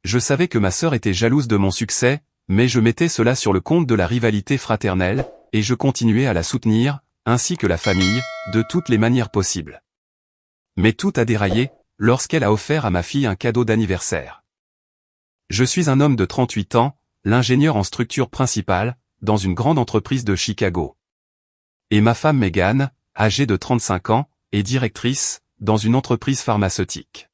Je savais que ma sœur était jalouse de mon succès, mais je mettais cela sur le compte de la rivalité fraternelle, et je continuais à la soutenir, ainsi que la famille, de toutes les manières possibles. Mais tout a déraillé, lorsqu'elle a offert à ma fille un cadeau d'anniversaire. Je suis un homme de 38 ans, l'ingénieur en structure principale, dans une grande entreprise de Chicago. Et ma femme Megan, âgée de 35 ans, est directrice, dans une entreprise pharmaceutique.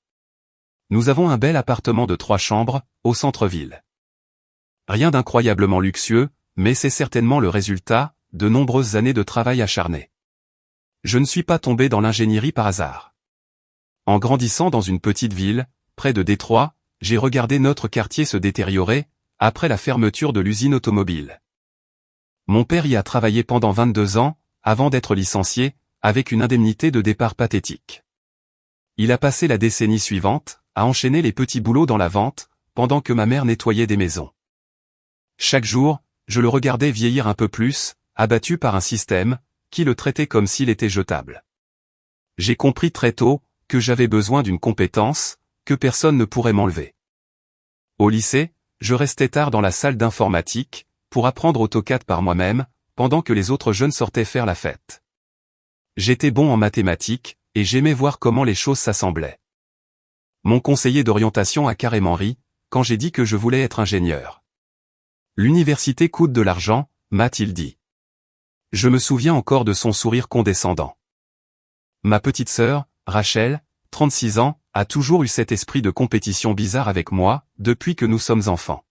Nous avons un bel appartement de 3 chambres, au centre-ville. Rien d'incroyablement luxueux, mais c'est certainement le résultat de nombreuses années de travail acharné. Je ne suis pas tombé dans l'ingénierie par hasard. En grandissant dans une petite ville, près de Détroit, j'ai regardé notre quartier se détériorer, après la fermeture de l'usine automobile. Mon père y a travaillé pendant 22 ans, avant d'être licencié, avec une indemnité de départ pathétique. Il a passé la décennie suivante, à enchaîner les petits boulots dans la vente, pendant que ma mère nettoyait des maisons. Chaque jour, je le regardais vieillir un peu plus, abattu par un système, qui le traitait comme s'il était jetable. J'ai compris très tôt, que j'avais besoin d'une compétence, que personne ne pourrait m'enlever. Au lycée, je restais tard dans la salle d'informatique, pour apprendre AutoCAD par moi-même, pendant que les autres jeunes sortaient faire la fête. J'étais bon en mathématiques, et j'aimais voir comment les choses s'assemblaient. Mon conseiller d'orientation a carrément ri, quand j'ai dit que je voulais être ingénieur. L'université coûte de l'argent, m'a-t-il dit. Je me souviens encore de son sourire condescendant. Ma petite sœur, Rachel, 36 ans, a toujours eu cet esprit de compétition bizarre avec moi, depuis que nous sommes enfants.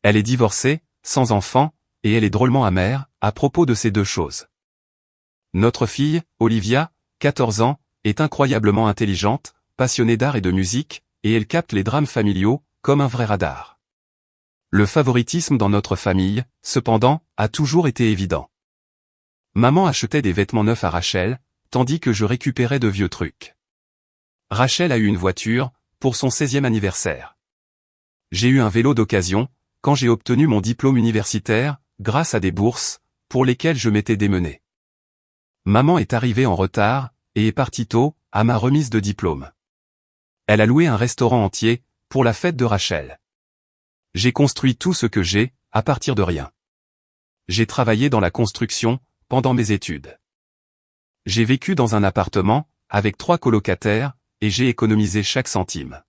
Elle est divorcée, sans enfant, et elle est drôlement amère, à propos de ces deux choses. Notre fille, Olivia, 14 ans, est incroyablement intelligente, passionnée d'art et de musique, et elle capte les drames familiaux, comme un vrai radar. Le favoritisme dans notre famille, cependant, a toujours été évident. Maman achetait des vêtements neufs à Rachel, tandis que je récupérais de vieux trucs. Rachel a eu une voiture, pour son 16e anniversaire. J'ai eu un vélo d'occasion, quand j'ai obtenu mon diplôme universitaire, grâce à des bourses, pour lesquelles je m'étais démené. Maman est arrivée en retard, et est partie tôt, à ma remise de diplôme. Elle a loué un restaurant entier, pour la fête de Rachel. J'ai construit tout ce que j'ai, à partir de rien. J'ai travaillé dans la construction, pendant mes études. J'ai vécu dans un appartement, avec 3 colocataires, et j'ai économisé chaque centime.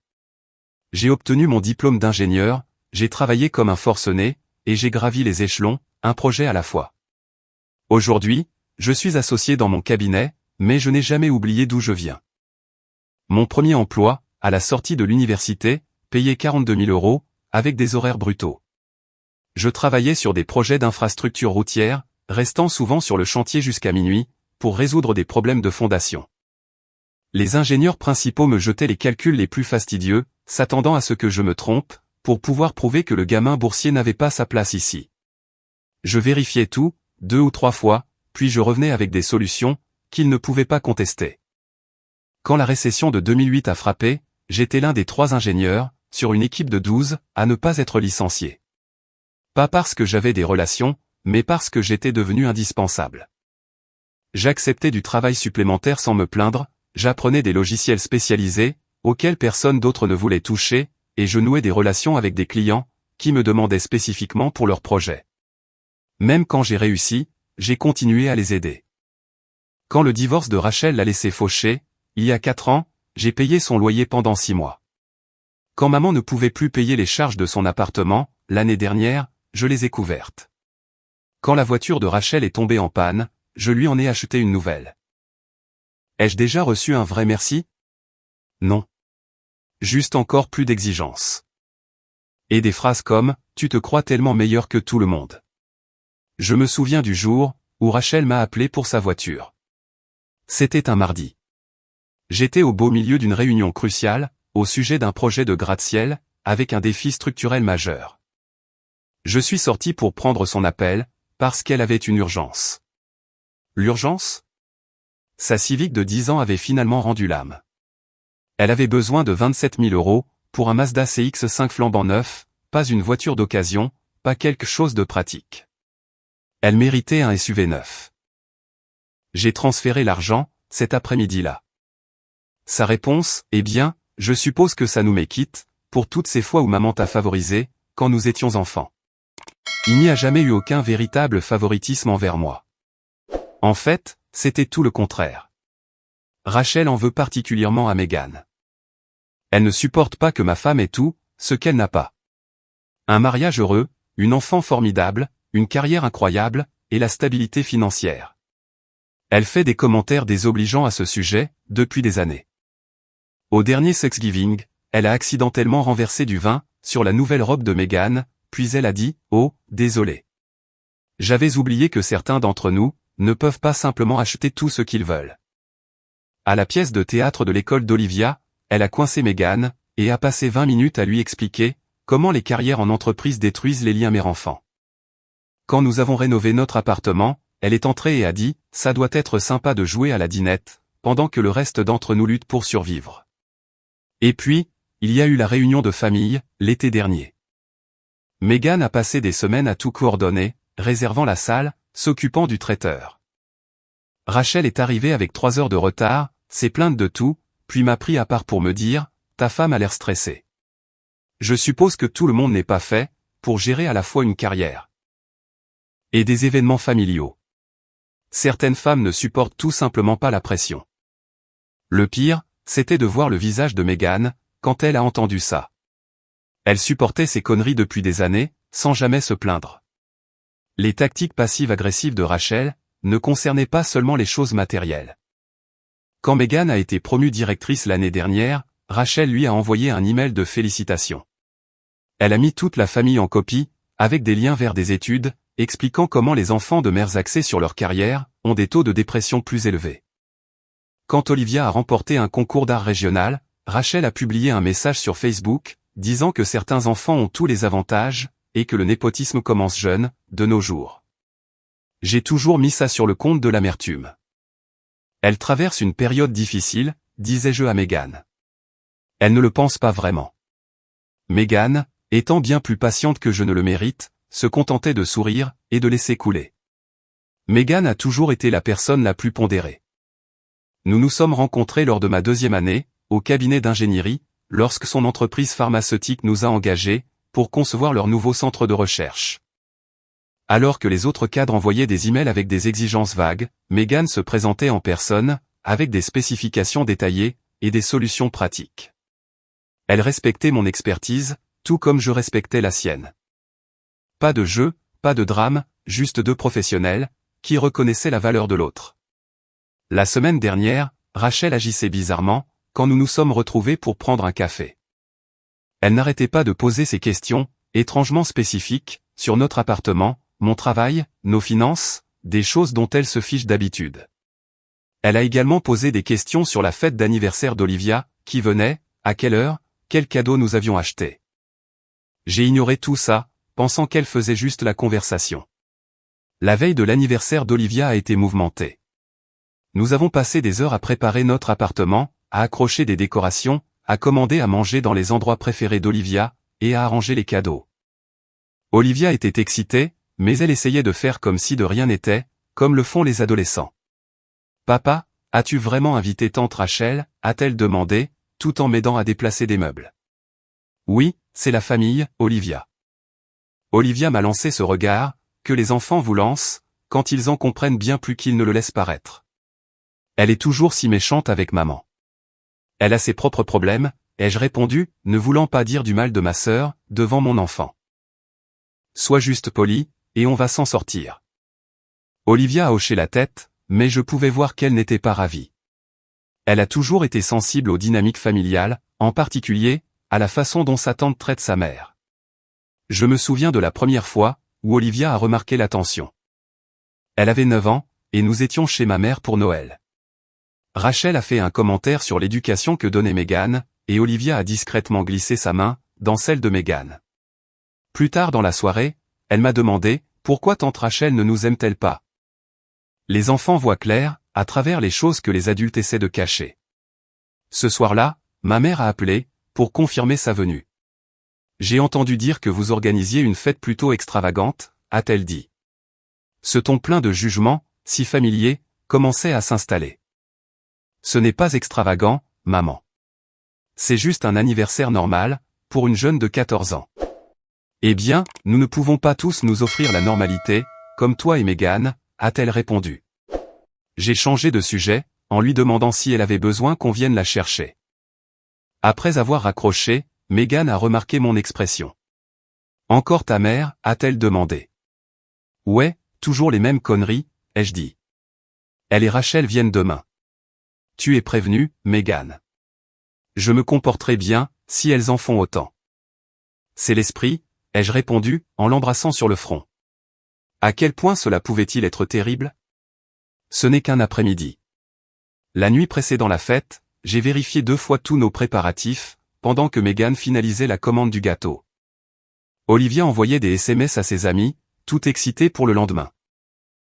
J'ai obtenu mon diplôme d'ingénieur, j'ai travaillé comme un forcené, et j'ai gravi les échelons, un projet à la fois. Aujourd'hui, je suis associé dans mon cabinet, mais je n'ai jamais oublié d'où je viens. Mon premier emploi, à la sortie de l'université, payait 42 000 €, avec des horaires brutaux. Je travaillais sur des projets d'infrastructures routières, restant souvent sur le chantier jusqu'à minuit, pour résoudre des problèmes de fondation. Les ingénieurs principaux me jetaient les calculs les plus fastidieux, s'attendant à ce que je me trompe, pour pouvoir prouver que le gamin boursier n'avait pas sa place ici. Je vérifiais tout, 2 ou 3 fois, puis je revenais avec des solutions, qu'ils ne pouvaient pas contester. Quand la récession de 2008 a frappé, j'étais l'un des 3 ingénieurs, sur une équipe de 12, à ne pas être licencié. Pas parce que j'avais des relations, mais parce que j'étais devenu indispensable. J'acceptais du travail supplémentaire sans me plaindre, j'apprenais des logiciels spécialisés, auxquels personne d'autre ne voulait toucher, et je nouais des relations avec des clients, qui me demandaient spécifiquement pour leurs projets. Même quand j'ai réussi, j'ai continué à les aider. Quand le divorce de Rachel l'a laissé faucher, il y a 4 ans, j'ai payé son loyer pendant 6 mois. Quand maman ne pouvait plus payer les charges de son appartement, l'année dernière, je les ai couvertes. Quand la voiture de Rachel est tombée en panne, je lui en ai acheté une nouvelle. Ai-je déjà reçu un vrai merci? Non. Juste encore plus d'exigence. Et des phrases comme « Tu te crois tellement meilleur que tout le monde ». Je me souviens du jour où Rachel m'a appelé pour sa voiture. C'était un mardi. J'étais au beau milieu d'une réunion cruciale, au sujet d'un projet de gratte-ciel, avec un défi structurel majeur. Je suis sorti pour prendre son appel, parce qu'elle avait une urgence. L'urgence? Sa Civic de 10 ans avait finalement rendu l'âme. Elle avait besoin de 27 000 € pour un Mazda CX-5 flambant neuf, pas une voiture d'occasion, pas quelque chose de pratique. Elle méritait un SUV neuf. J'ai transféré l'argent, cet après-midi-là. Sa réponse, eh bien, je suppose que ça nous met quitte, pour toutes ces fois où maman t'a favorisé, quand nous étions enfants. Il n'y a jamais eu aucun véritable favoritisme envers moi. En fait, c'était tout le contraire. Rachel en veut particulièrement à Meghan. Elle ne supporte pas que ma femme ait tout, ce qu'elle n'a pas. Un mariage heureux, une enfant formidable, une carrière incroyable, et la stabilité financière. Elle fait des commentaires désobligeants à ce sujet, depuis des années. Au dernier Thanksgiving, elle a accidentellement renversé du vin sur la nouvelle robe de Meghan, puis elle a dit « Oh, désolé. J'avais oublié que certains d'entre nous ne peuvent pas simplement acheter tout ce qu'ils veulent. » À la pièce de théâtre de l'école d'Olivia, elle a coincé Meghan, et a passé 20 minutes à lui expliquer comment les carrières en entreprise détruisent les liens mère-enfant. Quand nous avons rénové notre appartement, elle est entrée et a dit « Ça doit être sympa de jouer à la dinette, pendant que le reste d'entre nous lutte pour survivre. » Et puis, il y a eu la réunion de famille, l'été dernier. Meghan a passé des semaines à tout coordonner, réservant la salle, s'occupant du traiteur. Rachel est arrivée avec 3 heures de retard, s'est plainte de tout, puis m'a pris à part pour me dire « Ta femme a l'air stressée. » Je suppose que tout le monde n'est pas fait pour gérer à la fois une carrière et des événements familiaux. Certaines femmes ne supportent tout simplement pas la pression. Le pire, c'était de voir le visage de Meghan quand elle a entendu ça. Elle supportait ces conneries depuis des années, sans jamais se plaindre. Les tactiques passives-agressives de Rachel ne concernaient pas seulement les choses matérielles. Quand Meghan a été promue directrice l'année dernière, Rachel lui a envoyé un email de félicitations. Elle a mis toute la famille en copie, avec des liens vers des études, expliquant comment les enfants de mères axées sur leur carrière ont des taux de dépression plus élevés. Quand Olivia a remporté un concours d'art régional, Rachel a publié un message sur Facebook, disant que certains enfants ont tous les avantages, et que le népotisme commence jeune, de nos jours. J'ai toujours mis ça sur le compte de l'amertume. Elle traverse une période difficile, disais-je à Meghan. Elle ne le pense pas vraiment. Meghan, étant bien plus patiente que je ne le mérite, se contentait de sourire et de laisser couler. Meghan a toujours été la personne la plus pondérée. Nous nous sommes rencontrés lors de ma 2e année, au cabinet d'ingénierie, lorsque son entreprise pharmaceutique nous a engagés pour concevoir leur nouveau centre de recherche. Alors que les autres cadres envoyaient des emails avec des exigences vagues, Meghan se présentait en personne, avec des spécifications détaillées et des solutions pratiques. Elle respectait mon expertise, tout comme je respectais la sienne. Pas de jeu, pas de drame, juste 2 professionnels, qui reconnaissaient la valeur de l'autre. La semaine dernière, Rachel agissait bizarrement, quand nous nous sommes retrouvés pour prendre un café. Elle n'arrêtait pas de poser ces questions, étrangement spécifiques, sur notre appartement, mon travail, nos finances, des choses dont elle se fiche d'habitude. Elle a également posé des questions sur la fête d'anniversaire d'Olivia, qui venait, à quelle heure, quel cadeau nous avions acheté. J'ai ignoré tout ça, pensant qu'elle faisait juste la conversation. La veille de l'anniversaire d'Olivia a été mouvementée. Nous avons passé des heures à préparer notre appartement, à accrocher des décorations, à commander à manger dans les endroits préférés d'Olivia, et à arranger les cadeaux. Olivia était excitée, mais elle essayait de faire comme si de rien n'était, comme le font les adolescents. « Papa, as-tu vraiment invité tante Rachel ?» a-t-elle demandé, tout en m'aidant à déplacer des meubles. « Oui, c'est la famille, Olivia. » Olivia m'a lancé ce regard, que les enfants vous lancent, quand ils en comprennent bien plus qu'ils ne le laissent paraître. Elle est toujours si méchante avec maman. Elle a ses propres problèmes, ai-je répondu, ne voulant pas dire du mal de ma sœur, devant mon enfant. Sois juste poli, et on va s'en sortir. Olivia a hoché la tête, mais je pouvais voir qu'elle n'était pas ravie. Elle a toujours été sensible aux dynamiques familiales, en particulier, à la façon dont sa tante traite sa mère. Je me souviens de la première fois, où Olivia a remarqué l'attention. Elle avait 9 ans, et nous étions chez ma mère pour Noël. Rachel a fait un commentaire sur l'éducation que donnait Meghan, et Olivia a discrètement glissé sa main dans celle de Meghan. Plus tard dans la soirée, elle m'a demandé « Pourquoi tante Rachel ne nous aime-t-elle pas ?» Les enfants voient clair, à travers les choses que les adultes essaient de cacher. Ce soir-là, ma mère a appelé, pour confirmer sa venue. « J'ai entendu dire que vous organisiez une fête plutôt extravagante, » a-t-elle dit. Ce ton plein de jugement, si familier, commençait à s'installer. « Ce n'est pas extravagant, maman. C'est juste un anniversaire normal, pour une jeune de 14 ans. Eh bien, nous ne pouvons pas tous nous offrir la normalité, comme toi et Megan, a-t-elle répondu. J'ai changé de sujet, en lui demandant si elle avait besoin qu'on vienne la chercher. Après avoir raccroché, Megan a remarqué mon expression. Encore ta mère, a-t-elle demandé. Ouais, toujours les mêmes conneries, ai-je dit. Elle et Rachel viennent demain. Tu es prévenue, Megan. Je me comporterai bien, si elles en font autant. C'est l'esprit, ai-je répondu, en l'embrassant sur le front. À quel point cela pouvait-il être terrible? Ce n'est qu'un après-midi. La nuit précédant la fête, j'ai vérifié 2 fois tous nos préparatifs, pendant que Megan finalisait la commande du gâteau. Olivia envoyait des SMS à ses amis, tout excitée pour le lendemain.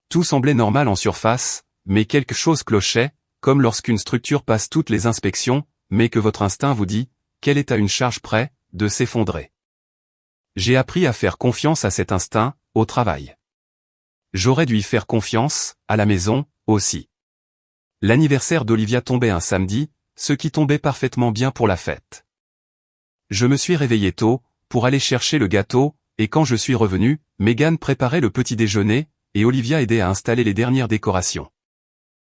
Tout semblait normal en surface, mais quelque chose clochait, comme lorsqu'une structure passe toutes les inspections, mais que votre instinct vous dit qu'elle est à une charge près de s'effondrer. J'ai appris à faire confiance à cet instinct, au travail. J'aurais dû y faire confiance, à la maison, aussi. L'anniversaire d'Olivia tombait un samedi, ce qui tombait parfaitement bien pour la fête. Je me suis réveillé tôt, pour aller chercher le gâteau, et quand je suis revenu, Megan préparait le petit déjeuner, et Olivia aidait à installer les dernières décorations.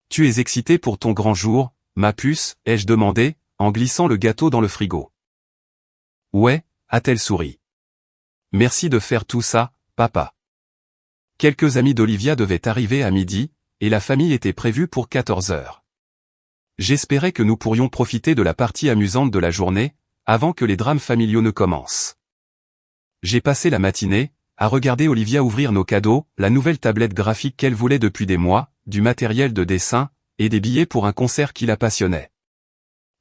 Tu es excitée pour ton grand jour, ma puce, ai-je demandé, en glissant le gâteau dans le frigo. Ouais, a-t-elle souri. Merci de faire tout ça, papa. Quelques amis d'Olivia devaient arriver à midi, et la famille était prévue pour 14 heures. J'espérais que nous pourrions profiter de la partie amusante de la journée, avant que les drames familiaux ne commencent. J'ai passé la matinée, à regarder Olivia ouvrir nos cadeaux, la nouvelle tablette graphique qu'elle voulait depuis des mois, du matériel de dessin, et des billets pour un concert qui la passionnait.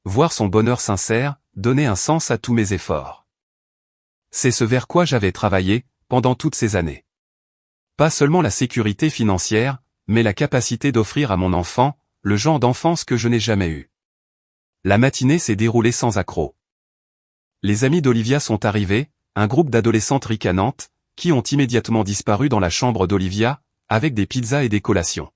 Voir son bonheur sincère, donnait un sens à tous mes efforts. C'est ce vers quoi j'avais travaillé, pendant toutes ces années. Pas seulement la sécurité financière, mais la capacité d'offrir à mon enfant, le genre d'enfance que je n'ai jamais eu. La matinée s'est déroulée sans accroc. Les amis d'Olivia sont arrivés, un groupe d'adolescentes ricanantes, qui ont immédiatement disparu dans la chambre d'Olivia, avec des pizzas et des collations.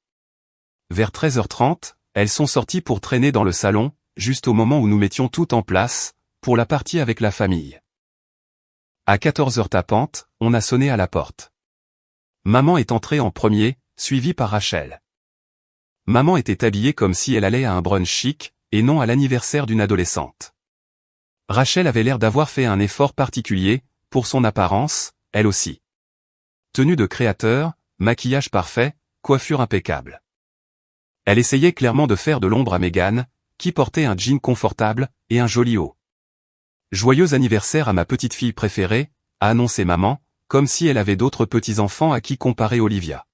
Vers 13h30, elles sont sorties pour traîner dans le salon, juste au moment où nous mettions tout en place, pour la partie avec la famille. À 14h tapante, on a sonné à la porte. Maman est entrée en premier, suivie par Rachel. Maman était habillée comme si elle allait à un brunch chic, et non à l'anniversaire d'une adolescente. Rachel avait l'air d'avoir fait un effort particulier, pour son apparence, elle aussi. Tenue de créateur, maquillage parfait, coiffure impeccable. Elle essayait clairement de faire de l'ombre à Megan, qui portait un jean confortable, et un joli haut. Joyeux anniversaire à ma petite fille préférée, a annoncé maman, comme si elle avait d'autres petits-enfants à qui comparer Olivia.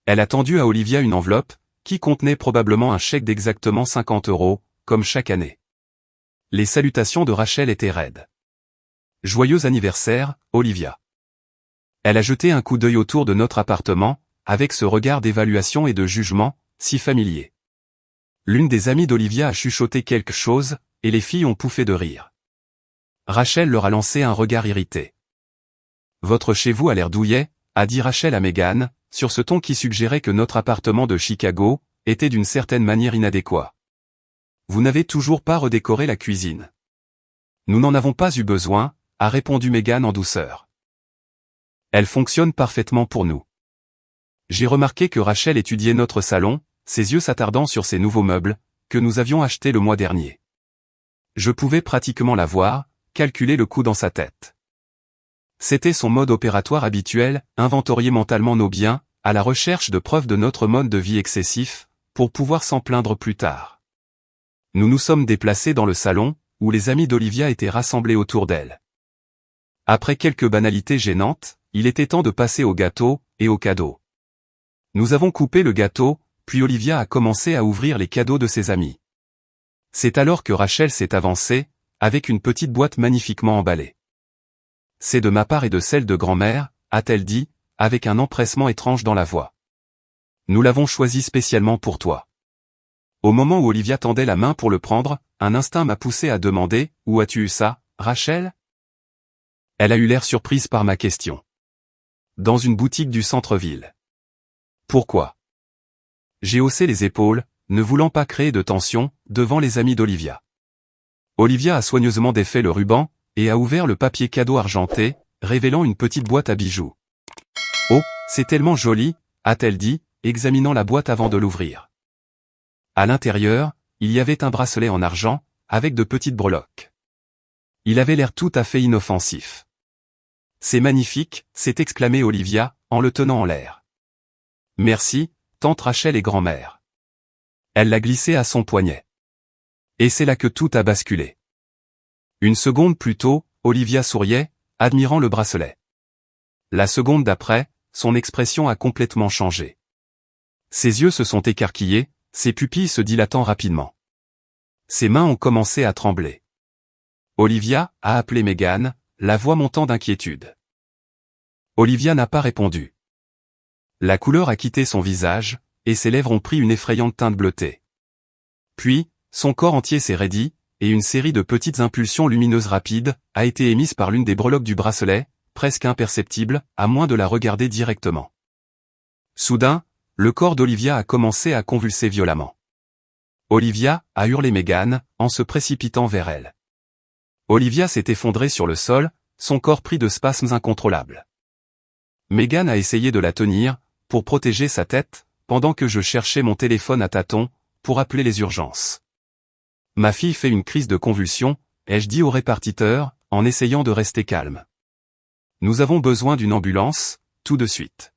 Elle a tendu à Olivia une enveloppe, qui contenait probablement un chèque d'exactement 50 €, comme chaque année. Les salutations de Rachel étaient raides. Joyeux anniversaire, Olivia. Elle a jeté un coup d'œil autour de notre appartement, avec ce regard d'évaluation et de jugement, si familier. L'une des amies d'Olivia a chuchoté quelque chose, et les filles ont pouffé de rire. Rachel leur a lancé un regard irrité. Votre chez vous a l'air douillet, a dit Rachel à Megan, sur ce ton qui suggérait que notre appartement de Chicago était d'une certaine manière inadéquat. Vous n'avez toujours pas redécoré la cuisine. Nous n'en avons pas eu besoin, a répondu Megan en douceur. Elle fonctionne parfaitement pour nous. J'ai remarqué que Rachel étudiait notre salon, ses yeux s'attardant sur ces nouveaux meubles, que nous avions achetés le mois dernier. Je pouvais pratiquement la voir, calculer le coût dans sa tête. C'était son mode opératoire habituel, inventorier mentalement nos biens, à la recherche de preuves de notre mode de vie excessif, pour pouvoir s'en plaindre plus tard. Nous nous sommes déplacés dans le salon, où les amis d'Olivia étaient rassemblés autour d'elle. Après quelques banalités gênantes, il était temps de passer au gâteau, et aux cadeaux. Nous avons coupé le gâteau, puis Olivia a commencé à ouvrir les cadeaux de ses amis. C'est alors que Rachel s'est avancée, avec une petite boîte magnifiquement emballée. C'est de ma part et de celle de grand-mère, a-t-elle dit, avec un empressement étrange dans la voix. Nous l'avons choisi spécialement pour toi. Au moment où Olivia tendait la main pour le prendre, un instinct m'a poussé à demander, où as-tu eu ça, Rachel? Elle a eu l'air surprise par ma question. Dans une boutique du centre-ville. Pourquoi? J'ai haussé les épaules, ne voulant pas créer de tension, devant les amis d'Olivia. Olivia a soigneusement défait le ruban, et a ouvert le papier cadeau argenté, révélant une petite boîte à bijoux. « Oh, c'est tellement joli !» a-t-elle dit, examinant la boîte avant de l'ouvrir. À l'intérieur, il y avait un bracelet en argent, avec de petites breloques. Il avait l'air tout à fait inoffensif. « C'est magnifique !» s'est exclamée Olivia, en le tenant en l'air. « Merci, tante Rachel et grand-mère. » Elle l'a glissé à son poignet. Et c'est là que tout a basculé. Une seconde plus tôt, Olivia souriait, admirant le bracelet. La seconde d'après, son expression a complètement changé. Ses yeux se sont écarquillés, ses pupilles se dilatant rapidement. Ses mains ont commencé à trembler. Olivia a appelé Megan, la voix montant d'inquiétude. Olivia n'a pas répondu. La couleur a quitté son visage, et ses lèvres ont pris une effrayante teinte bleutée. Puis, son corps entier s'est raidi, et une série de petites impulsions lumineuses rapides a été émise par l'une des breloques du bracelet, presque imperceptible, à moins de la regarder directement. Soudain, le corps d'Olivia a commencé à convulser violemment. Olivia, a hurlé Megan, en se précipitant vers elle. Olivia s'est effondrée sur le sol, son corps pris de spasmes incontrôlables. Megan a essayé de la tenir, pour protéger sa tête, pendant que je cherchais mon téléphone à tâtons, pour appeler les urgences. Ma fille fait une crise de convulsion, ai-je dit au répartiteur, en essayant de rester calme. Nous avons besoin d'une ambulance, tout de suite.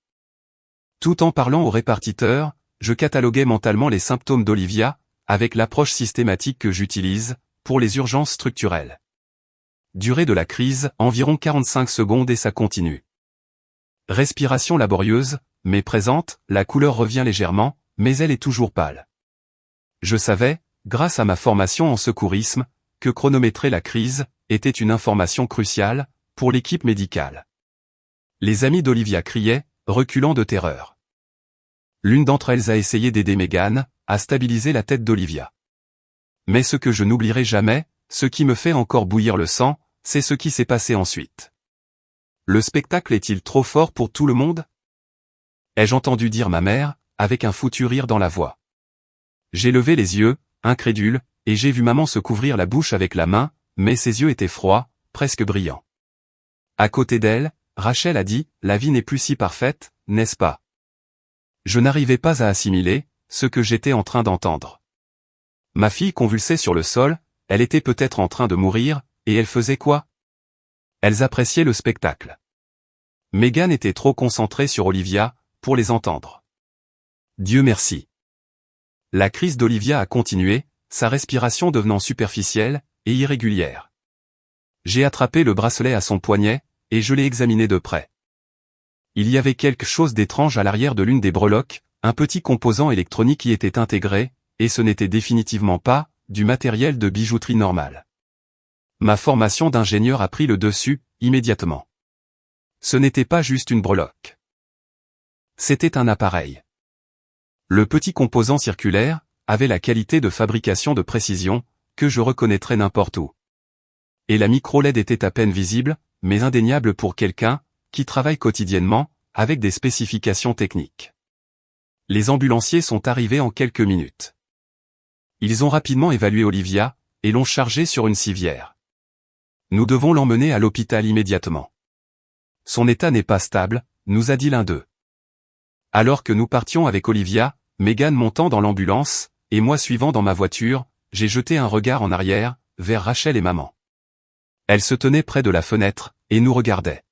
Tout en parlant au répartiteur, je cataloguais mentalement les symptômes d'Olivia, avec l'approche systématique que j'utilise, pour les urgences structurelles. Durée de la crise, environ 45 secondes et ça continue. Respiration laborieuse, mais présente, la couleur revient légèrement, mais elle est toujours pâle. Je savais, grâce à ma formation en secourisme, que chronométrer la crise était une information cruciale pour l'équipe médicale. Les amis d'Olivia criaient, reculant de terreur. L'une d'entre elles a essayé d'aider Megan à stabiliser la tête d'Olivia. Mais ce que je n'oublierai jamais, ce qui me fait encore bouillir le sang, c'est ce qui s'est passé ensuite. Le spectacle est-il trop fort pour tout le monde ? Ai-je entendu dire ma mère, avec un foutu rire dans la voix. J'ai levé les yeux, incrédule, et j'ai vu maman se couvrir la bouche avec la main, mais ses yeux étaient froids, presque brillants. À côté d'elle, Rachel a dit, la vie n'est plus si parfaite, n'est-ce pas ? Je n'arrivais pas à assimiler ce que j'étais en train d'entendre. Ma fille convulsait sur le sol, elle était peut-être en train de mourir, et elle faisait quoi ? Elles appréciaient le spectacle. Megan était trop concentrée sur Olivia, pour les entendre. Dieu merci. La crise d'Olivia a continué, sa respiration devenant superficielle et irrégulière. J'ai attrapé le bracelet à son poignet, et je l'ai examiné de près. Il y avait quelque chose d'étrange à l'arrière de l'une des breloques, un petit composant électronique y était intégré, et ce n'était définitivement pas du matériel de bijouterie normal. Ma formation d'ingénieur a pris le dessus, immédiatement. Ce n'était pas juste une breloque. C'était un appareil. Le petit composant circulaire avait la qualité de fabrication de précision, que je reconnaîtrais n'importe où. Et la micro-LED était à peine visible, mais indéniable pour quelqu'un qui travaille quotidiennement avec des spécifications techniques. Les ambulanciers sont arrivés en quelques minutes. Ils ont rapidement évalué Olivia et l'ont chargée sur une civière. Nous devons l'emmener à l'hôpital immédiatement. Son état n'est pas stable, nous a dit l'un d'eux. Alors que nous partions avec Olivia, Megan montant dans l'ambulance, et moi suivant dans ma voiture, j'ai jeté un regard en arrière, vers Rachel et maman. Elles se tenaient près de la fenêtre, et nous regardaient.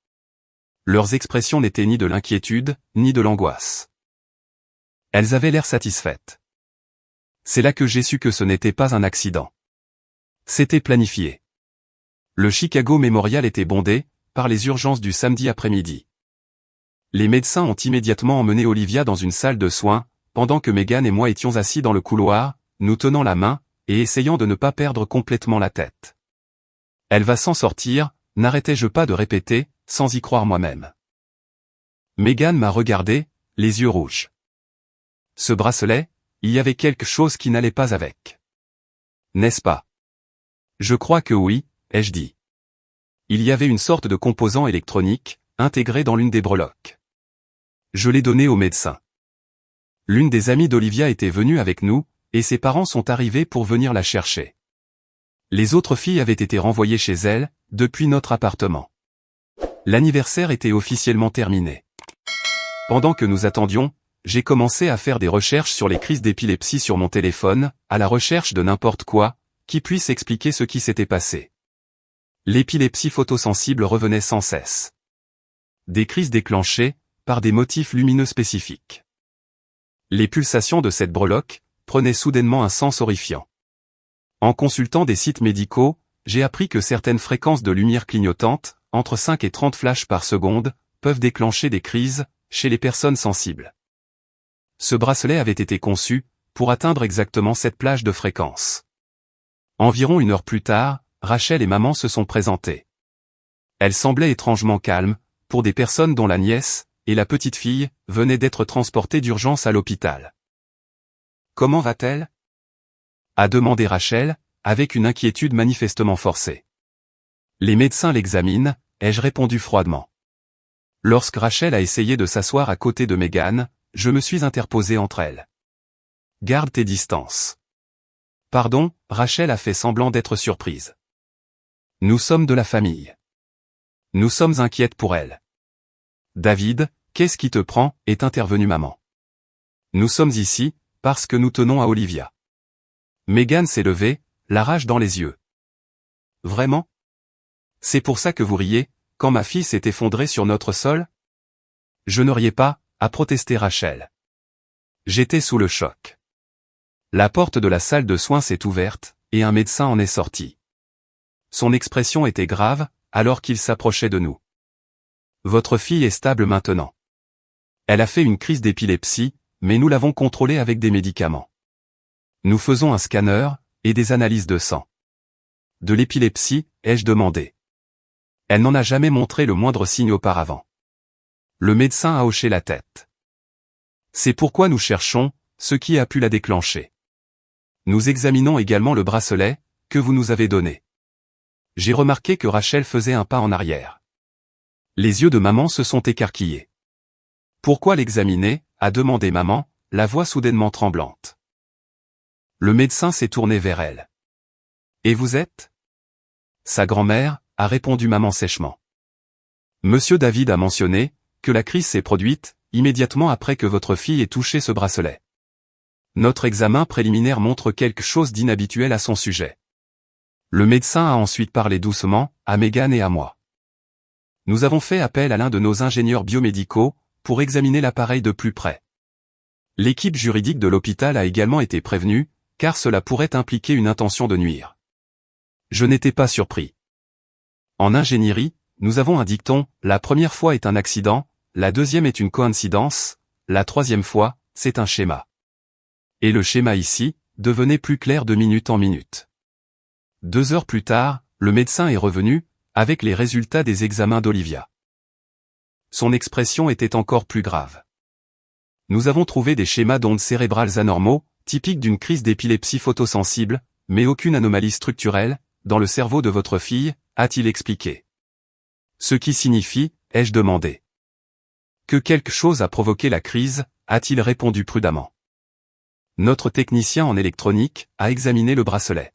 Leurs expressions n'étaient ni de l'inquiétude, ni de l'angoisse. Elles avaient l'air satisfaites. C'est là que j'ai su que ce n'était pas un accident. C'était planifié. Le Chicago Memorial était bondé, par les urgences du samedi après-midi. Les médecins ont immédiatement emmené Olivia dans une salle de soins, pendant que Megan et moi étions assis dans le couloir, nous tenant la main, et essayant de ne pas perdre complètement la tête. Elle va s'en sortir, n'arrêtais-je pas de répéter, sans y croire moi-même. Megan m'a regardé, les yeux rouges. Ce bracelet, il y avait quelque chose qui n'allait pas avec. N'est-ce pas? Je crois que oui, ai-je dit. Il y avait une sorte de composant électronique, intégré dans l'une des breloques. Je l'ai donné au médecin. L'une des amies d'Olivia était venue avec nous, et ses parents sont arrivés pour venir la chercher. Les autres filles avaient été renvoyées chez elles, depuis notre appartement. L'anniversaire était officiellement terminé. Pendant que nous attendions, j'ai commencé à faire des recherches sur les crises d'épilepsie sur mon téléphone, à la recherche de n'importe quoi, qui puisse expliquer ce qui s'était passé. L'épilepsie photosensible revenait sans cesse. Des crises déclenchées, par des motifs lumineux spécifiques. Les pulsations de cette breloque prenaient soudainement un sens horrifiant. En consultant des sites médicaux, j'ai appris que certaines fréquences de lumière clignotantes, entre 5 et 30 flashs par seconde, peuvent déclencher des crises, chez les personnes sensibles. Ce bracelet avait été conçu, pour atteindre exactement cette plage de fréquence. Environ 1 heure plus tard, Rachel et maman se sont présentées. Elles semblaient étrangement calmes, pour des personnes dont la nièce, et la petite fille, venaient d'être transportées d'urgence à l'hôpital. « Comment va-t-elle » a demandé Rachel, avec une inquiétude manifestement forcée. « Les médecins l'examinent », ai-je répondu froidement. Lorsque Rachel a essayé de s'asseoir à côté de Megan, je me suis interposé entre elles. « Garde tes distances. » Pardon, Rachel a fait semblant d'être surprise. « Nous sommes de la famille. Nous sommes inquiètes pour elle. »« David, qu'est-ce qui te prend » est intervenue maman. « Nous sommes ici, parce que nous tenons à Olivia. » Megan s'est levée, la rage dans les yeux. « Vraiment ? C'est pour ça que vous riez, quand ma fille s'est effondrée sur notre sol ? » « Je ne riais pas », a protesté Rachel. J'étais sous le choc. La porte de la salle de soins s'est ouverte, et un médecin en est sorti. Son expression était grave, alors qu'il s'approchait de nous. « Votre fille est stable maintenant. Elle a fait une crise d'épilepsie, mais nous l'avons contrôlée avec des médicaments. Nous faisons un scanner, et des analyses de sang. »« De l'épilepsie » ai-je demandé. Elle n'en a jamais montré le moindre signe auparavant. Le médecin a hoché la tête. C'est pourquoi nous cherchons ce qui a pu la déclencher. Nous examinons également le bracelet que vous nous avez donné. J'ai remarqué que Rachel faisait un pas en arrière. Les yeux de maman se sont écarquillés. Pourquoi l'examiner ? A demandé maman, la voix soudainement tremblante. Le médecin s'est tourné vers elle. Et vous êtes ? Sa grand-mère, a répondu maman sèchement. Monsieur David a mentionné que la crise s'est produite immédiatement après que votre fille ait touché ce bracelet. Notre examen préliminaire montre quelque chose d'inhabituel à son sujet. Le médecin a ensuite parlé doucement, à Megan et à moi. Nous avons fait appel à l'un de nos ingénieurs biomédicaux, pour examiner l'appareil de plus près. L'équipe juridique de l'hôpital a également été prévenue, car cela pourrait impliquer une intention de nuire. Je n'étais pas surpris. En ingénierie, nous avons un dicton, la première fois est un accident, la deuxième est une coïncidence, la troisième fois, c'est un schéma. Et le schéma ici, devenait plus clair de minute en minute. 2 heures plus tard, le médecin est revenu, avec les résultats des examens d'Olivia. Son expression était encore plus grave. Nous avons trouvé des schémas d'ondes cérébrales anormaux, typiques d'une crise d'épilepsie photosensible, mais aucune anomalie structurelle, dans le cerveau de votre fille, a-t-il expliqué. Ce qui signifie, ai-je demandé. Que quelque chose a provoqué la crise, a-t-il répondu prudemment. Notre technicien en électronique a examiné le bracelet.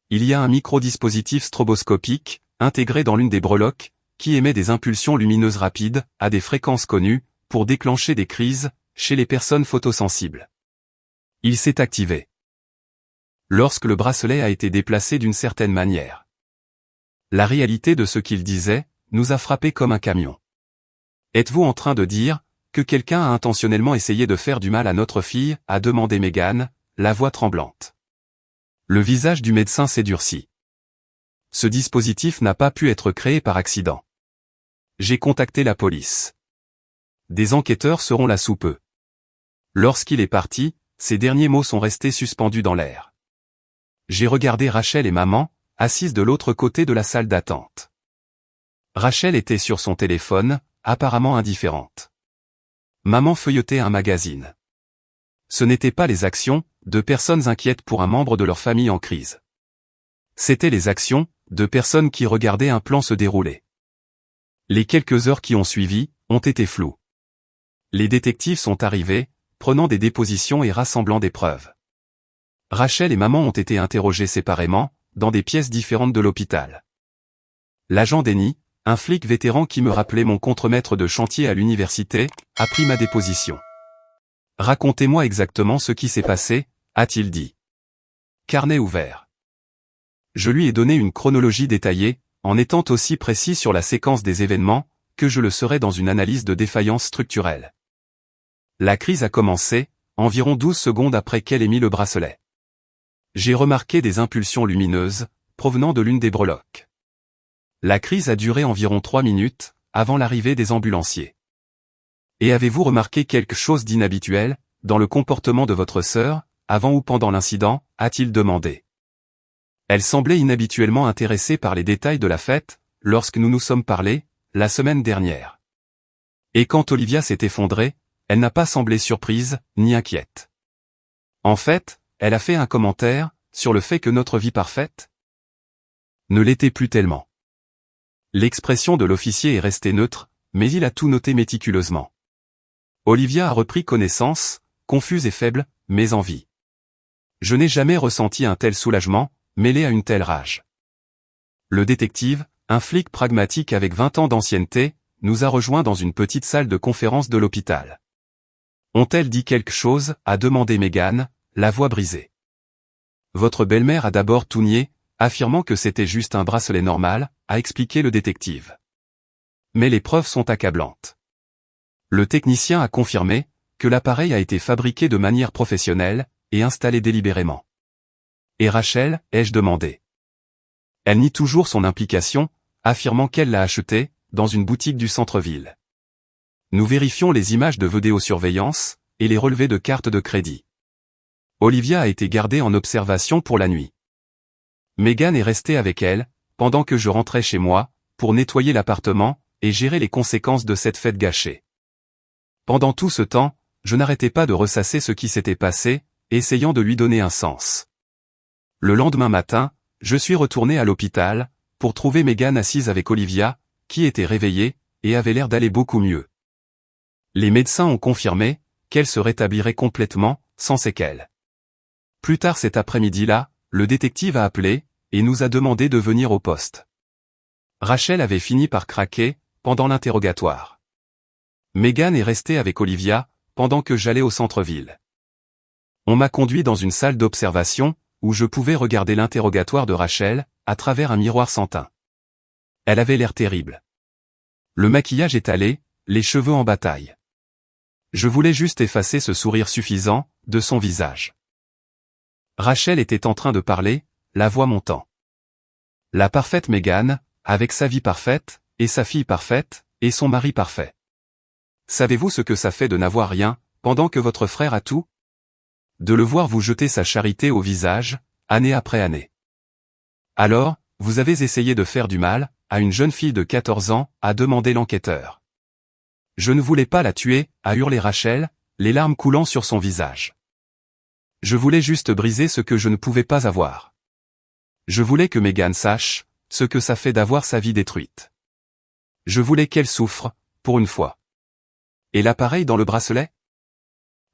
Il y a un microdispositif stroboscopique, intégré dans l'une des breloques, qui émet des impulsions lumineuses rapides, à des fréquences connues, pour déclencher des crises, chez les personnes photosensibles. Il s'est activé lorsque le bracelet a été déplacé d'une certaine manière. La réalité de ce qu'il disait, nous a frappé comme un camion. Êtes-vous en train de dire que quelqu'un a intentionnellement essayé de faire du mal à notre fille, a demandé Megan, la voix tremblante. Le visage du médecin s'est durci. Ce dispositif n'a pas pu être créé par accident. J'ai contacté la police. Des enquêteurs seront là sous peu. Lorsqu'il est parti, ces derniers mots sont restés suspendus dans l'air. J'ai regardé Rachel et maman, assises de l'autre côté de la salle d'attente. Rachel était sur son téléphone, apparemment indifférente. Maman feuilletait un magazine. Ce n'étaient pas les actions de personnes inquiètes pour un membre de leur famille en crise. C'étaient les actions de personnes qui regardaient un plan se dérouler. Les quelques heures qui ont suivi ont été floues. Les détectives sont arrivés, prenant des dépositions et rassemblant des preuves. Rachel et maman ont été interrogées séparément, dans des pièces différentes de l'hôpital. L'agent Denny, un flic vétéran qui me rappelait mon contremaître de chantier à l'université, a pris ma déposition. « Racontez-moi exactement ce qui s'est passé », a-t-il dit. Carnet ouvert. Je lui ai donné une chronologie détaillée, en étant aussi précis sur la séquence des événements, que je le serais dans une analyse de défaillance structurelle. La crise a commencé, environ 12 secondes après qu'elle ait mis le bracelet. J'ai remarqué des impulsions lumineuses, provenant de l'une des breloques. La crise a duré environ 3 minutes, avant l'arrivée des ambulanciers. Et avez-vous remarqué quelque chose d'inhabituel, dans le comportement de votre sœur, avant ou pendant l'incident, a-t-il demandé. Elle semblait inhabituellement intéressée par les détails de la fête, lorsque nous nous sommes parlé, la semaine dernière. Et quand Olivia s'est effondrée, elle n'a pas semblé surprise, ni inquiète. En fait, elle a fait un commentaire, sur le fait que notre vie parfaite ne l'était plus tellement. L'expression de l'officier est restée neutre, mais il a tout noté méticuleusement. Olivia a repris connaissance, confuse et faible, mais en vie. Je n'ai jamais ressenti un tel soulagement, mêlé à une telle rage. Le détective, un flic pragmatique avec 20 ans d'ancienneté, nous a rejoints dans une petite salle de conférence de l'hôpital. Ont-elles dit quelque chose, a demandé Megan, la voix brisée. Votre belle-mère a d'abord tout nié, affirmant que c'était juste un bracelet normal, a expliqué le détective. Mais les preuves sont accablantes. Le technicien a confirmé que l'appareil a été fabriqué de manière professionnelle et installé délibérément. Et Rachel, ai-je demandé. Elle nie toujours son implication, affirmant qu'elle l'a acheté, dans une boutique du centre-ville. Nous vérifions les images de vidéosurveillance, et les relevés de cartes de crédit. Olivia a été gardée en observation pour la nuit. Megan est restée avec elle, pendant que je rentrais chez moi, pour nettoyer l'appartement, et gérer les conséquences de cette fête gâchée. Pendant tout ce temps, je n'arrêtais pas de ressasser ce qui s'était passé, essayant de lui donner un sens. Le lendemain matin, je suis retourné à l'hôpital, pour trouver Megan assise avec Olivia, qui était réveillée, et avait l'air d'aller beaucoup mieux. Les médecins ont confirmé qu'elle se rétablirait complètement, sans séquelles. Plus tard cet après-midi-là, le détective a appelé, et nous a demandé de venir au poste. Rachel avait fini par craquer, pendant l'interrogatoire. Megan est restée avec Olivia, pendant que j'allais au centre-ville. On m'a conduit dans une salle d'observation, où je pouvais regarder l'interrogatoire de Rachel, à travers un miroir sans teint. Elle avait l'air terrible. Le maquillage étalé, les cheveux en bataille. Je voulais juste effacer ce sourire suffisant, de son visage. Rachel était en train de parler, la voix montant. La parfaite Megan, avec sa vie parfaite, et sa fille parfaite, et son mari parfait. Savez-vous ce que ça fait de n'avoir rien, pendant que votre frère a tout? De le voir vous jeter sa charité au visage, année après année. Alors, vous avez essayé de faire du mal, à une jeune fille de 14 ans, a demandé l'enquêteur. Je ne voulais pas la tuer, a hurlé Rachel, les larmes coulant sur son visage. Je voulais juste briser ce que je ne pouvais pas avoir. Je voulais que Megan sache, ce que ça fait d'avoir sa vie détruite. Je voulais qu'elle souffre, pour une fois. Et l'appareil dans le bracelet?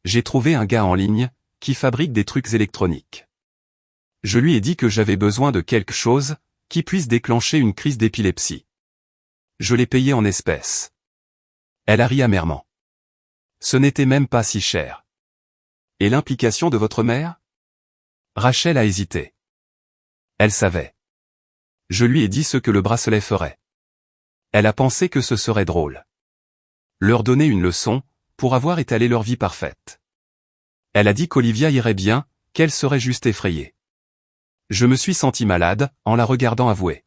J'ai trouvé un gars en ligne, qui fabrique des trucs électroniques. Je lui ai dit que j'avais besoin de quelque chose, qui puisse déclencher une crise d'épilepsie. Je l'ai payé en espèces. Elle a ri amèrement. Ce n'était même pas si cher. Et l'implication de votre mère? Rachel a hésité. Elle savait. Je lui ai dit ce que le bracelet ferait. Elle a pensé que ce serait drôle. Leur donner une leçon, pour avoir étalé leur vie parfaite. Elle a dit qu'Olivia irait bien, qu'elle serait juste effrayée. Je me suis senti malade, en la regardant avouer.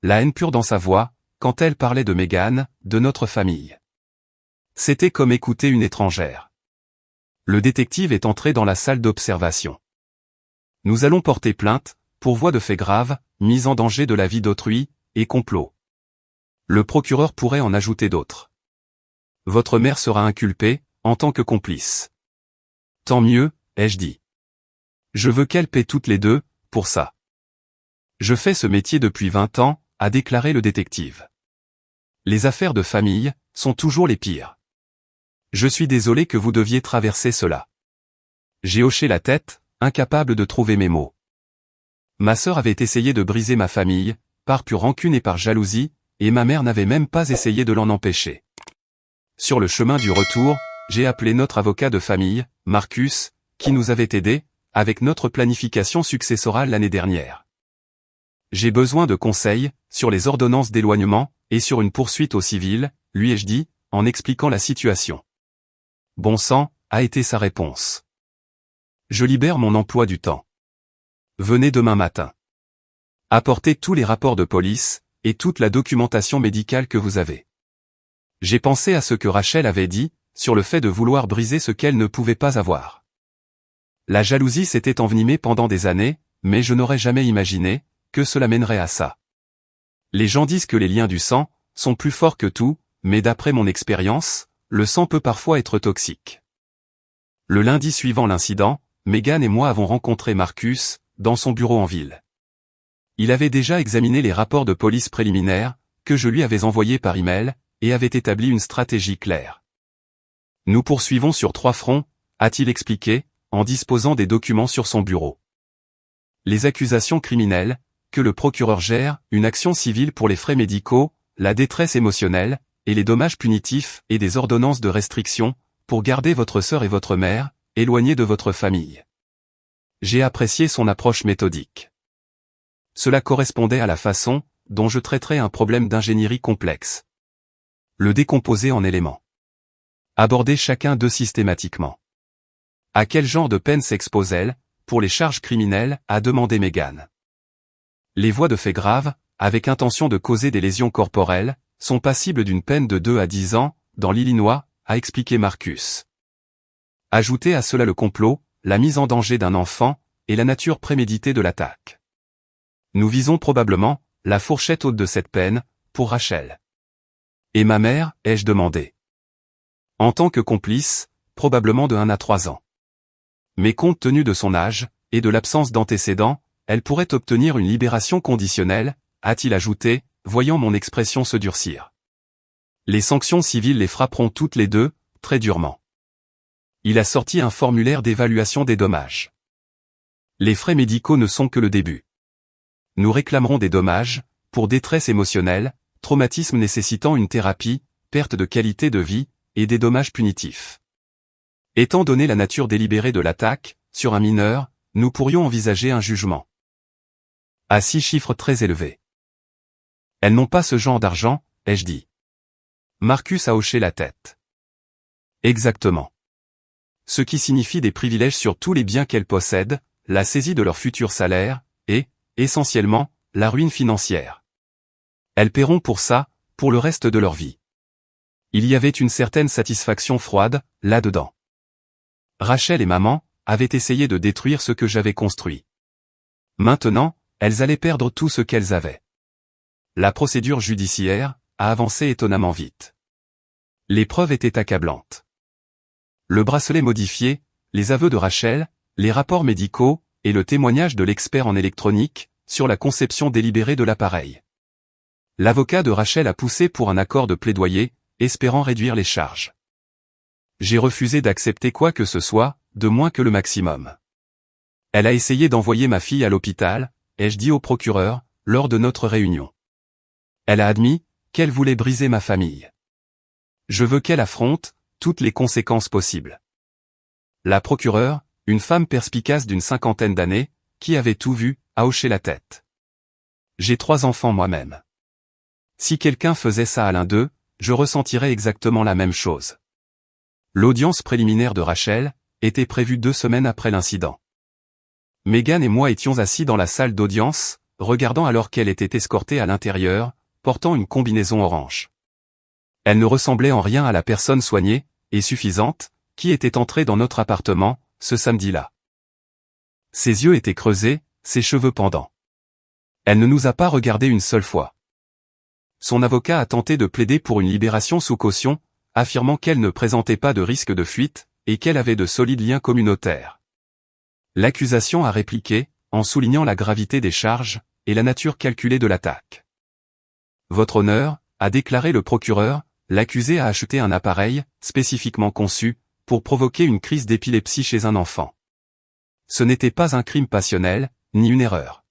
La haine pure dans sa voix, quand elle parlait de Megan, de notre famille. C'était comme écouter une étrangère. Le détective est entré dans la salle d'observation. Nous allons porter plainte, pour voie de faits graves, mise en danger de la vie d'autrui, et complot. Le procureur pourrait en ajouter d'autres. Votre mère sera inculpée, en tant que complice. Tant mieux, ai-je dit. Je veux qu'elle paie toutes les deux, pour ça. Je fais ce métier depuis 20 ans, a déclaré le détective. Les affaires de famille, sont toujours les pires. Je suis désolé que vous deviez traverser cela. J'ai hoché la tête, incapable de trouver mes mots. Ma sœur avait essayé de briser ma famille, par pure rancune et par jalousie, et ma mère n'avait même pas essayé de l'en empêcher. Sur le chemin du retour, j'ai appelé notre avocat de famille, Marcus, qui nous avait aidés, avec notre planification successorale l'année dernière. J'ai besoin de conseils, sur les ordonnances d'éloignement, et sur une poursuite au civil, lui ai-je dit, en expliquant la situation. Bon sang, a été sa réponse. Je libère mon emploi du temps. Venez demain matin. Apportez tous les rapports de police, et toute la documentation médicale que vous avez. J'ai pensé à ce que Rachel avait dit, sur le fait de vouloir briser ce qu'elle ne pouvait pas avoir. La jalousie s'était envenimée pendant des années, mais je n'aurais jamais imaginé que cela mènerait à ça. Les gens disent que les liens du sang sont plus forts que tout, mais d'après mon expérience, le sang peut parfois être toxique. Le lundi suivant l'incident, Megan et moi avons rencontré Marcus, dans son bureau en ville. Il avait déjà examiné les rapports de police préliminaires, que je lui avais envoyés par email, et avait établi une stratégie claire. Nous poursuivons sur 3 fronts, a-t-il expliqué, en disposant des documents sur son bureau. Les accusations criminelles, que le procureur gère, une action civile pour les frais médicaux, la détresse émotionnelle, et les dommages punitifs et des ordonnances de restriction, pour garder votre sœur et votre mère, éloignés de votre famille. J'ai apprécié son approche méthodique. Cela correspondait à la façon dont je traiterais un problème d'ingénierie complexe. Le décomposer en éléments. Aborder chacun d'eux systématiquement. À quel genre de peine s'expose-t-elle, pour les charges criminelles, a demandé Megan. Les voies de faits graves, avec intention de causer des lésions corporelles, sont passibles d'une peine de 2 à 10 ans, dans l'Illinois, a expliqué Marcus. Ajoutez à cela le complot, la mise en danger d'un enfant, et la nature préméditée de l'attaque. Nous visons probablement la fourchette haute de cette peine, pour Rachel. Et ma mère, ai-je demandé. En tant que complice, probablement de 1 à 3 ans. Mais compte tenu de son âge, et de l'absence d'antécédents, elle pourrait obtenir une libération conditionnelle, a-t-il ajouté, voyant mon expression se durcir. Les sanctions civiles les frapperont toutes les deux, très durement. Il a sorti un formulaire d'évaluation des dommages. Les frais médicaux ne sont que le début. Nous réclamerons des dommages, pour détresse émotionnelle, traumatisme nécessitant une thérapie, perte de qualité de vie, et des dommages punitifs. Étant donné la nature délibérée de l'attaque, sur un mineur, nous pourrions envisager un jugement. À 6 chiffres très élevés. Elles n'ont pas ce genre d'argent, ai-je dit. Marcus a hoché la tête. Exactement. Ce qui signifie des privilèges sur tous les biens qu'elles possèdent, la saisie de leur futur salaire, et, essentiellement, la ruine financière. Elles paieront pour ça, pour le reste de leur vie. Il y avait une certaine satisfaction froide, là-dedans. Rachel et maman avaient essayé de détruire ce que j'avais construit. Maintenant, elles allaient perdre tout ce qu'elles avaient. La procédure judiciaire a avancé étonnamment vite. Les preuves étaient accablantes. Le bracelet modifié, les aveux de Rachel, les rapports médicaux, et le témoignage de l'expert en électronique, sur la conception délibérée de l'appareil. L'avocat de Rachel a poussé pour un accord de plaidoyer, espérant réduire les charges. J'ai refusé d'accepter quoi que ce soit, de moins que le maximum. Elle a essayé d'envoyer ma fille à l'hôpital, ai-je dit au procureur, lors de notre réunion. Elle a admis qu'elle voulait briser ma famille. Je veux qu'elle affronte toutes les conséquences possibles. La procureure, une femme perspicace d'une 50aine d'années, qui avait tout vu, a hoché la tête. J'ai 3 enfants moi-même. Si quelqu'un faisait ça à l'un d'eux, je ressentirais exactement la même chose. L'audience préliminaire de Rachel était prévue 2 semaines après l'incident. Megan et moi étions assis dans la salle d'audience, regardant alors qu'elle était escortée à l'intérieur, portant une combinaison orange. Elle ne ressemblait en rien à la personne soignée, et suffisante, qui était entrée dans notre appartement, ce samedi-là. Ses yeux étaient creusés, ses cheveux pendants. Elle ne nous a pas regardés une seule fois. Son avocat a tenté de plaider pour une libération sous caution, affirmant qu'elle ne présentait pas de risque de fuite, et qu'elle avait de solides liens communautaires. L'accusation a répliqué, en soulignant la gravité des charges, et la nature calculée de l'attaque. Votre honneur, a déclaré le procureur, l'accusé a acheté un appareil, spécifiquement conçu, pour provoquer une crise d'épilepsie chez un enfant. Ce n'était pas un crime passionnel, ni une erreur.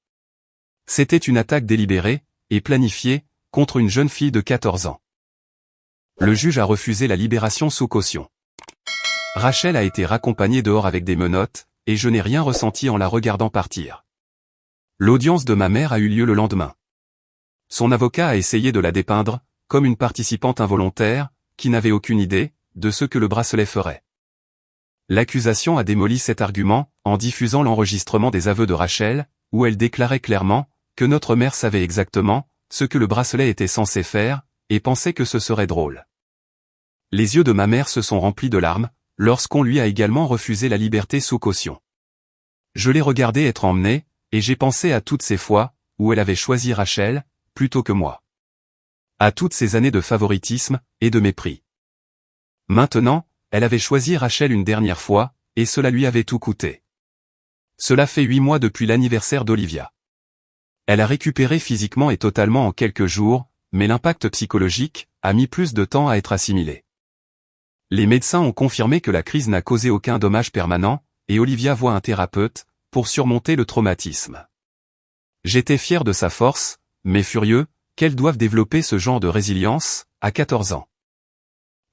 C'était une attaque délibérée et planifiée contre une jeune fille de 14 ans. Le juge a refusé la libération sous caution. Rachel a été raccompagnée dehors avec des menottes, et je n'ai rien ressenti en la regardant partir. L'audience de ma mère a eu lieu le lendemain. Son avocat a essayé de la dépeindre comme une participante involontaire, qui n'avait aucune idée de ce que le bracelet ferait. L'accusation a démoli cet argument en diffusant l'enregistrement des aveux de Rachel, où elle déclarait clairement que notre mère savait exactement ce que le bracelet était censé faire, et pensait que ce serait drôle. Les yeux de ma mère se sont remplis de larmes, lorsqu'on lui a également refusé la liberté sous caution. Je l'ai regardée être emmenée, et j'ai pensé à toutes ces fois où elle avait choisi Rachel, plutôt que moi. À toutes ces années de favoritisme et de mépris. Maintenant, elle avait choisi Rachel une dernière fois, et cela lui avait tout coûté. Cela fait 8 mois depuis l'anniversaire d'Olivia. Elle a récupéré physiquement et totalement en quelques jours, mais l'impact psychologique a mis plus de temps à être assimilé. Les médecins ont confirmé que la crise n'a causé aucun dommage permanent, et Olivia voit un thérapeute pour surmonter le traumatisme. J'étais fier de sa force, mais furieux qu'elle doive développer ce genre de résilience à 14 ans.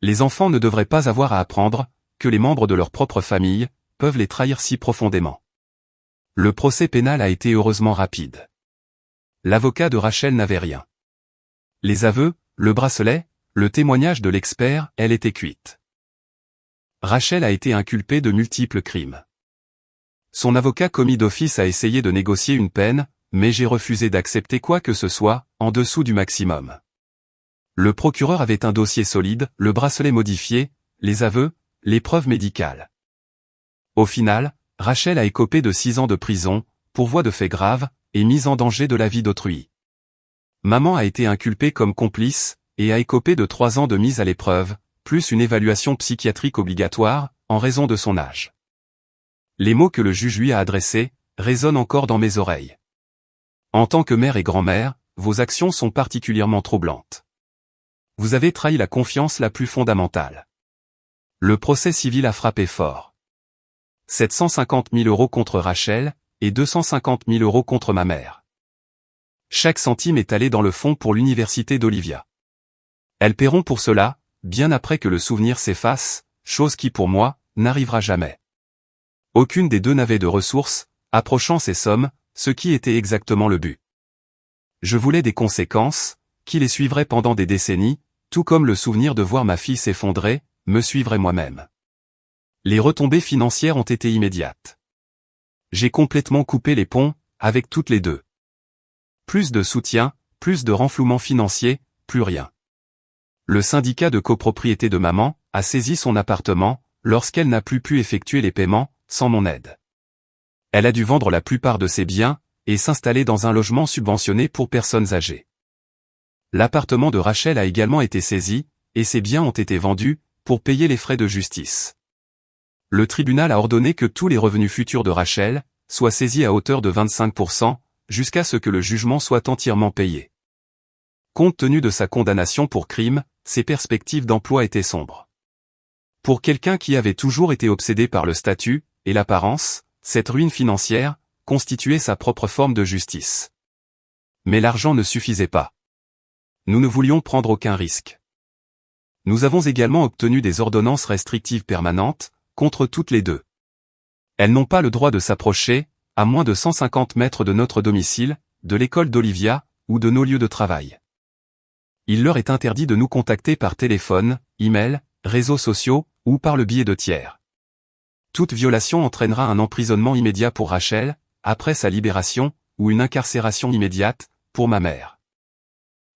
Les enfants ne devraient pas avoir à apprendre que les membres de leur propre famille peuvent les trahir si profondément. Le procès pénal a été heureusement rapide. L'avocat de Rachel n'avait rien. Les aveux, le bracelet, le témoignage de l'expert, elle était cuite. Rachel a été inculpée de multiples crimes. Son avocat commis d'office a essayé de négocier une peine, mais j'ai refusé d'accepter quoi que ce soit en dessous du maximum. Le procureur avait un dossier solide, le bracelet modifié, les aveux, les preuves médicales. Au final, Rachel a écopé de 6 ans de prison, pour voie de faits graves, et mise en danger de la vie d'autrui. Maman a été inculpée comme complice, et a écopé de 3 ans de mise à l'épreuve, plus une évaluation psychiatrique obligatoire, en raison de son âge. Les mots que le juge lui a adressés résonnent encore dans mes oreilles. En tant que mère et grand-mère, vos actions sont particulièrement troublantes. Vous avez trahi la confiance la plus fondamentale. Le procès civil a frappé fort. 750 000 € contre Rachel, et 250 000 € contre ma mère. Chaque centime est allé dans le fond pour l'université d'Olivia. Elles paieront pour cela, bien après que le souvenir s'efface, chose qui pour moi, n'arrivera jamais. Aucune des deux n'avait de ressources, approchant ces sommes, ce qui était exactement le but. Je voulais des conséquences, qui les suivraient pendant des décennies, tout comme le souvenir de voir ma fille s'effondrer, me suivrait moi-même. Les retombées financières ont été immédiates. J'ai complètement coupé les ponts, avec toutes les deux. Plus de soutien, plus de renflouement financier, plus rien. Le syndicat de copropriété de maman a saisi son appartement, lorsqu'elle n'a plus pu effectuer les paiements, sans mon aide. Elle a dû vendre la plupart de ses biens, et s'installer dans un logement subventionné pour personnes âgées. L'appartement de Rachel a également été saisi, et ses biens ont été vendus, pour payer les frais de justice. Le tribunal a ordonné que tous les revenus futurs de Rachel soient saisis à hauteur de 25%, jusqu'à ce que le jugement soit entièrement payé. Compte tenu de sa condamnation pour crime, ses perspectives d'emploi étaient sombres. Pour quelqu'un qui avait toujours été obsédé par le statut et l'apparence, cette ruine financière constituait sa propre forme de justice. Mais l'argent ne suffisait pas. Nous ne voulions prendre aucun risque. Nous avons également obtenu des ordonnances restrictives permanentes, contre toutes les deux. Elles n'ont pas le droit de s'approcher, à moins de 150 mètres de notre domicile, de l'école d'Olivia, ou de nos lieux de travail. Il leur est interdit de nous contacter par téléphone, email, réseaux sociaux, ou par le biais de tiers. Toute violation entraînera un emprisonnement immédiat pour Rachel, après sa libération, ou une incarcération immédiate, pour ma mère.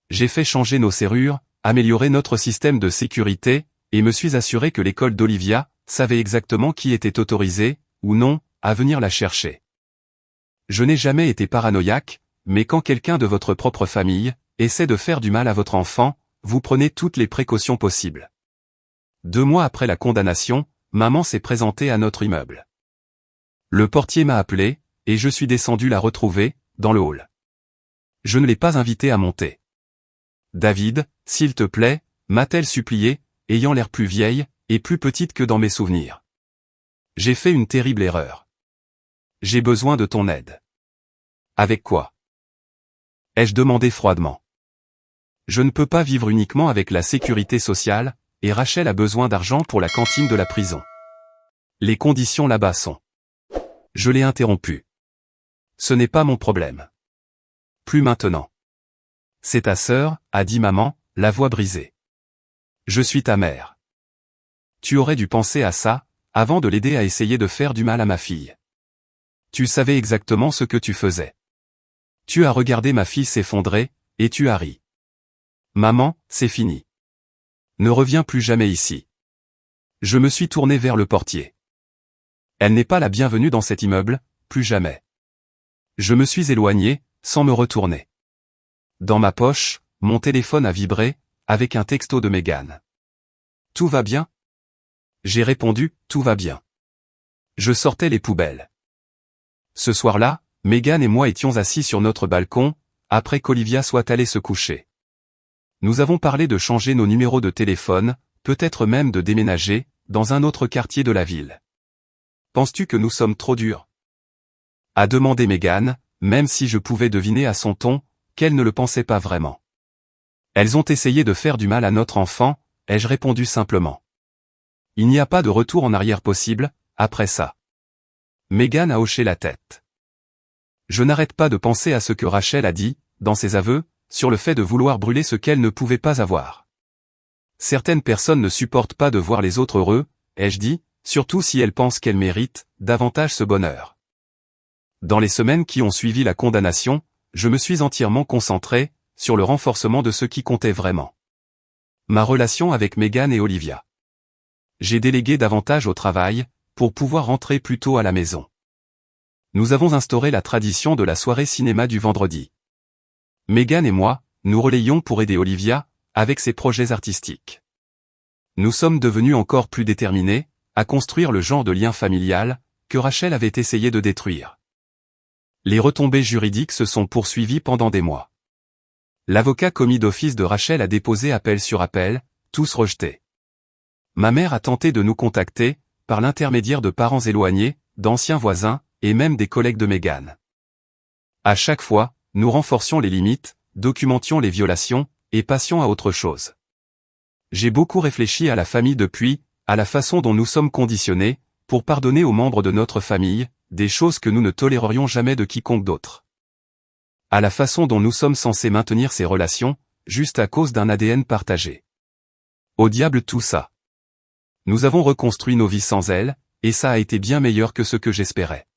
J'ai fait changer nos serrures, améliorer notre système de sécurité, et me suis assuré que l'école d'Olivia savait exactement qui était autorisé, ou non, à venir la chercher. Je n'ai jamais été paranoïaque, mais quand quelqu'un de votre propre famille essaie de faire du mal à votre enfant, vous prenez toutes les précautions possibles. 2 mois après la condamnation, maman s'est présentée à notre immeuble. Le portier m'a appelé, et je suis descendu la retrouver, dans le hall. Je ne l'ai pas invitée à monter. David, s'il te plaît, m'a-t-elle supplié, ayant l'air plus vieille, et plus petite que dans mes souvenirs. J'ai fait une terrible erreur. J'ai besoin de ton aide. Avec quoi? Ai-je demandé froidement. Je ne peux pas vivre uniquement avec la sécurité sociale, et Rachel a besoin d'argent pour la cantine de la prison. Les conditions là-bas sont. Je l'ai interrompu. Ce n'est pas mon problème. Plus maintenant. C'est ta sœur, a dit maman, la voix brisée. Je suis ta mère. Tu aurais dû penser à ça, avant de l'aider à essayer de faire du mal à ma fille. Tu savais exactement ce que tu faisais. Tu as regardé ma fille s'effondrer, et tu as ri. Maman, c'est fini. Ne reviens plus jamais ici. Je me suis tourné vers le portier. Elle n'est pas la bienvenue dans cet immeuble, plus jamais. Je me suis éloigné, sans me retourner. Dans ma poche, mon téléphone a vibré, avec un texto de Megan. Tout va bien? J'ai répondu, tout va bien. Je sortais les poubelles. Ce soir-là, Megan et moi étions assis sur notre balcon, après qu'Olivia soit allée se coucher. Nous avons parlé de changer nos numéros de téléphone, peut-être même de déménager, dans un autre quartier de la ville. Penses-tu que nous sommes trop durs? A demandé Megan, même si je pouvais deviner à son ton, qu'elle ne le pensait pas vraiment. Elles ont essayé de faire du mal à notre enfant, ai-je répondu simplement. Il n'y a pas de retour en arrière possible, après ça. Megan a hoché la tête. Je n'arrête pas de penser à ce que Rachel a dit, dans ses aveux, sur le fait de vouloir brûler ce qu'elle ne pouvait pas avoir. Certaines personnes ne supportent pas de voir les autres heureux, ai-je dit, surtout si elles pensent qu'elles méritent davantage ce bonheur. Dans les semaines qui ont suivi la condamnation, je me suis entièrement concentré sur le renforcement de ce qui comptait vraiment. Ma relation avec Megan et Olivia. J'ai délégué davantage au travail, pour pouvoir rentrer plus tôt à la maison. Nous avons instauré la tradition de la soirée cinéma du vendredi. Megan et moi, nous relayons pour aider Olivia, avec ses projets artistiques. Nous sommes devenus encore plus déterminés, à construire le genre de lien familial, que Rachel avait essayé de détruire. Les retombées juridiques se sont poursuivies pendant des mois. L'avocat commis d'office de Rachel a déposé appel sur appel, tous rejetés. Ma mère a tenté de nous contacter, par l'intermédiaire de parents éloignés, d'anciens voisins, et même des collègues de Megan. À chaque fois, nous renforcions les limites, documentions les violations, et passions à autre chose. J'ai beaucoup réfléchi à la famille depuis, à la façon dont nous sommes conditionnés, pour pardonner aux membres de notre famille, des choses que nous ne tolérerions jamais de quiconque d'autre. À la façon dont nous sommes censés maintenir ces relations, juste à cause d'un ADN partagé. Au diable tout ça. Nous avons reconstruit nos vies sans elle, et ça a été bien meilleur que ce que j'espérais.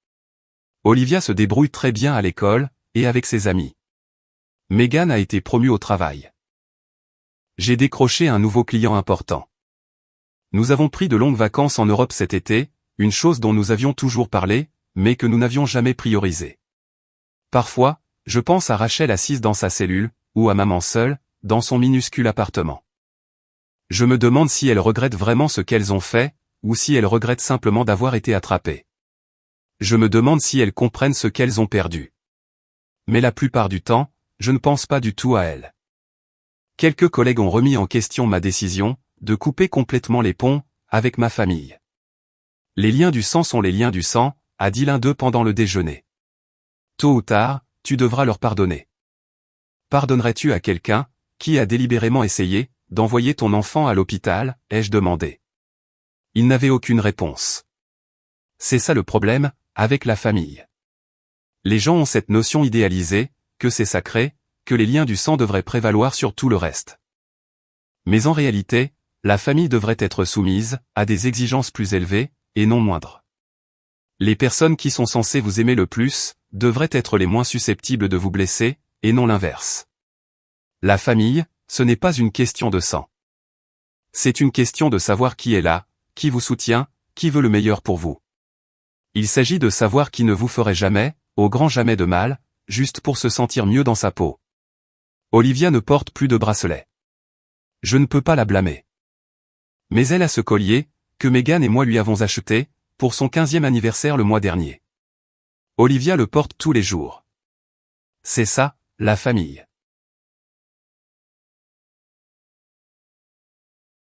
Olivia se débrouille très bien à l'école, et avec ses amis. Megan a été promue au travail. J'ai décroché un nouveau client important. Nous avons pris de longues vacances en Europe cet été, une chose dont nous avions toujours parlé, mais que nous n'avions jamais priorisée. Parfois, je pense à Rachel assise dans sa cellule, ou à maman seule, dans son minuscule appartement. Je me demande si elles regrettent vraiment ce qu'elles ont fait, ou si elles regrettent simplement d'avoir été attrapées. Je me demande si elles comprennent ce qu'elles ont perdu. Mais la plupart du temps, je ne pense pas du tout à elles. Quelques collègues ont remis en question ma décision, de couper complètement les ponts, avec ma famille. Les liens du sang sont les liens du sang, a dit l'un d'eux pendant le déjeuner. Tôt ou tard, tu devras leur pardonner. Pardonnerais-tu à quelqu'un, qui a délibérément essayé, d'envoyer ton enfant à l'hôpital, ai-je demandé. Il n'avait aucune réponse. C'est ça le problème, avec la famille. Les gens ont cette notion idéalisée, que c'est sacré, que les liens du sang devraient prévaloir sur tout le reste. Mais en réalité, la famille devrait être soumise, à des exigences plus élevées, et non moindres. Les personnes qui sont censées vous aimer le plus, devraient être les moins susceptibles de vous blesser, et non l'inverse. La famille, ce n'est pas une question de sang. C'est une question de savoir qui est là, qui vous soutient, qui veut le meilleur pour vous. Il s'agit de savoir qui ne vous ferait jamais, au grand jamais de mal, juste pour se sentir mieux dans sa peau. Olivia ne porte plus de bracelet. Je ne peux pas la blâmer. Mais elle a ce collier, que Megan et moi lui avons acheté, pour son 15e anniversaire le mois dernier. Olivia le porte tous les jours. C'est ça, la famille.